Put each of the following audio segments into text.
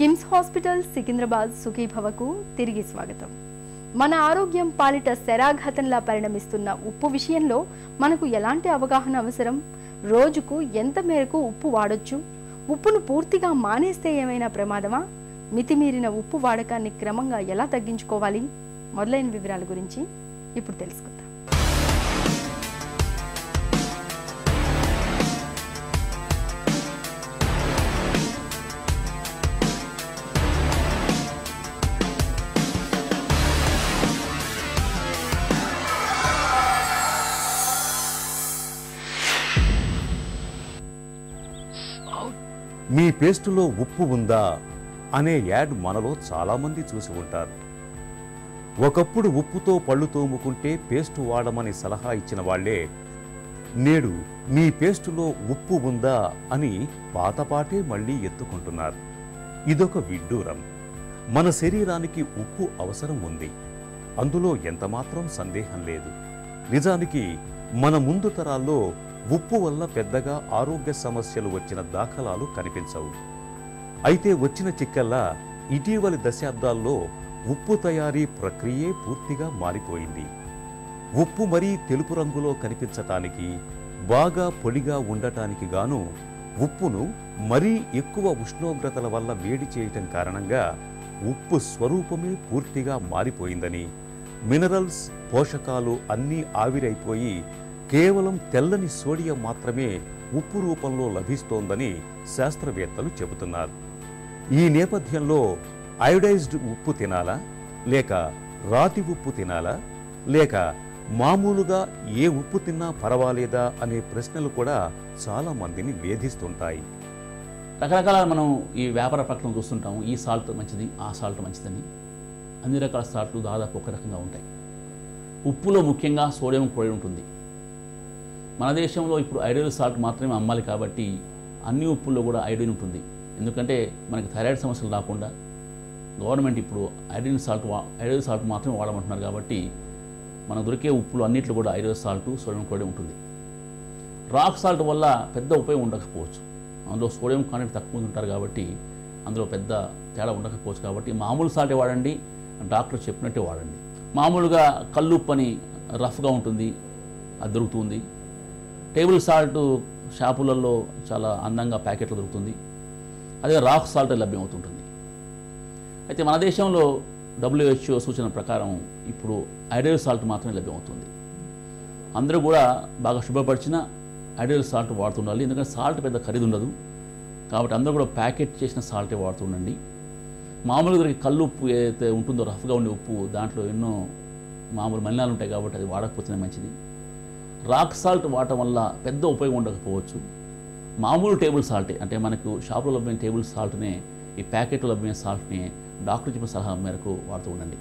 KIMS hospital Secunderabad సుఖీభవకు తిరిగి స్వాగతం. మన ఆరోగ్యం పాలిట శరాఘాతంలా పరిణమిస్తున్న ఉప్పు విషయంలో మనకు ఎలాంటి అవగాహన అవసరం? రోజుకు ఎంత మేరకు ఉప్పు వాడొచ్చు? ఉప్పును పూర్తిగా మానేస్తే ఏమైనా ప్రమాదమా? మితిమీరిన ఉప్పు వాడకాన్ని క్రమంగా ఎలా తగ్గించుకోవాలి? మొదలైన వివరాల గురించి ఇప్పుడు తెలుసుకుందాం. మీ పేస్టులో ఉప్పు ఉందా అనే యాడ్ మనలో చాలామంది చూసి ఉంటారు. ఒకప్పుడు ఉప్పుతో పళ్ళు తోముకుంటే పేస్టు వాడమని సలహా ఇచ్చిన వాళ్లే నేడు మీ పేస్టులో ఉప్పు ఉందా అని పాతపాటే మళ్లీ ఎత్తుకుంటున్నారు. ఇదొక విడ్డూరం. మన శరీరానికి ఉప్పు అవసరం ఉంది, అందులో ఎంతమాత్రం సందేహం లేదు. నిజానికి మన ముందు తరాల్లో ఉప్పు వల్ల పెద్దగా ఆరోగ్య సమస్యలు వచ్చిన దాఖలాలు కనిపించవు. అయితే వచ్చిన చిక్కల్లా ఇటీవలి దశాబ్దాల్లో ఉప్పు తయారీ ప్రక్రియే పూర్తిగా మారిపోయింది. ఉప్పు మరీ తెలుపు రంగులో కనిపించటానికి, బాగా పొడిగా ఉండటానికి గాను ఉప్పును మరీ ఎక్కువ ఉష్ణోగ్రతల వల్ల వేడి చేయటం కారణంగా ఉప్పు స్వరూపమే పూర్తిగా మారిపోయిందని, మినరల్స్, పోషకాలు అన్నీ ఆవిరైపోయి కేవలం తెల్లని సోడియం మాత్రమే ఉప్పు రూపంలో లభిస్తోందని శాస్త్రవేత్తలు చెబుతున్నారు. ఈ నేపథ్యంలో అయోడైజ్డ్ ఉప్పు తినాలా, లేక రాతి ఉప్పు తినాలా, లేక మామూలుగా ఏ ఉప్పు తిన్నా పర్వాలేదా అనే ప్రశ్నలు కూడా చాలా మందిని వేధిస్తుంటాయి. రకరకాల మనం ఈ వ్యాపార ప్రకటన చూస్తుంటాము. ఈ సాల్ట్ మంచిది, ఆ సాల్ట్ మంచిదని. అన్ని రకాల సాల్ట్లు దాదాపు ఒక రకంగా ఉంటాయి. ఉప్పులో ముఖ్యంగా సోడియం క్లోరైడ్ ఉంటుంది. మన దేశంలో ఇప్పుడు ఐడియల్ సాల్ట్ మాత్రమే అమ్మాలి కాబట్టి అన్ని ఉప్పుల్లో కూడా ఐడిన్ ఉంటుంది. ఎందుకంటే మనకి థైరాయిడ్ సమస్యలు రాకుండా గవర్నమెంట్ ఇప్పుడు ఐడియల్ సాల్ట్ మాత్రమే వాడమంటున్నారు. కాబట్టి మనకు దొరికే ఉప్పులు అన్నింటిలో కూడా ఐడియల్ సాల్ట్, సోడియం క్లోరైడ్ ఉంటుంది. రాక్ సాల్ట్ వల్ల పెద్ద ఉపయోగం ఉండకపోవచ్చు. అందులో సోడియం కాంటెంట్ తక్కువ ఉంటారు కాబట్టి అందులో పెద్ద తేడా ఉండకపోవచ్చు. కాబట్టి మామూలు సాల్టే వాడండి, డాక్టర్ చెప్పినట్టే వాడండి. మామూలుగా కల్లుప్పు అని రఫ్గా ఉంటుంది, అది దొరుకుతుంది. టేబుల్ సాల్ట్ షాపులలో చాలా అందంగా ప్యాకెట్లు దొరుకుతుంది. అదే రాక్ సాల్ట్ లభ్యమవుతుంటుంది. అయితే మన దేశంలో WHO సూచన ప్రకారం ఇప్పుడు ఐడియల్ సాల్ట్ మాత్రమే లభ్యమవుతుంది. అందరూ కూడా బాగా శుభ్రపరిచిన ఐడియల్ సాల్ట్ వాడుతుండాలి. ఎందుకంటే సాల్ట్ పెద్ద ఖరీదు ఉండదు కాబట్టి అందరూ కూడా ప్యాకెట్ చేసిన సాల్టే వాడుతుండండి. మామూలుగా దొరికి కళ్ళు ఉప్పు ఏదైతే ఉంటుందో రఫ్గా ఉండే ఉప్పు, దాంట్లో ఎన్నో మామూలు మలినాలు ఉంటాయి కాబట్టి అది వాడకపోతేనే మంచిది. రాక్ సాల్ట్ వాడటం వల్ల పెద్ద ఉపయోగం ఉండకపోవచ్చు. మామూలు టేబుల్ సాల్టే, అంటే మనకు షాపులో లభ్యమైన టేబుల్ సాల్ట్నే, ఈ ప్యాకెట్లో లభ్యమైన సాల్ట్ని డాక్టర్ చెప్పిన సలహా మేరకు వాడుతూ ఉండండి.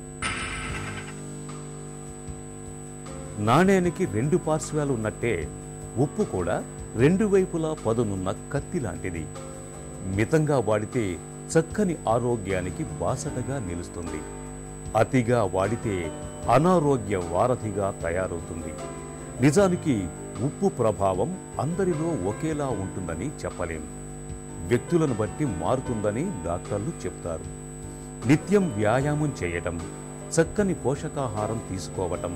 నాణేనికి రెండు పార్శ్వాలు ఉన్నట్టే ఉప్పు కూడా రెండు వైపులా పదునున్న కత్తి లాంటిది. మితంగా వాడితే చక్కని ఆరోగ్యానికి బాసటగా నిలుస్తుంది. అతిగా వాడితే అనారోగ్య వారధిగా తయారవుతుంది. నిజానికి ఉప్పు ప్రభావం అందరిలో ఒకేలా ఉంటుందని చెప్పలేం. వ్యక్తులను బట్టి మారుతుందని డాక్టర్లు చెప్తారు. నిత్యం వ్యాయామం చేయటం, చక్కని పోషకాహారం తీసుకోవటం,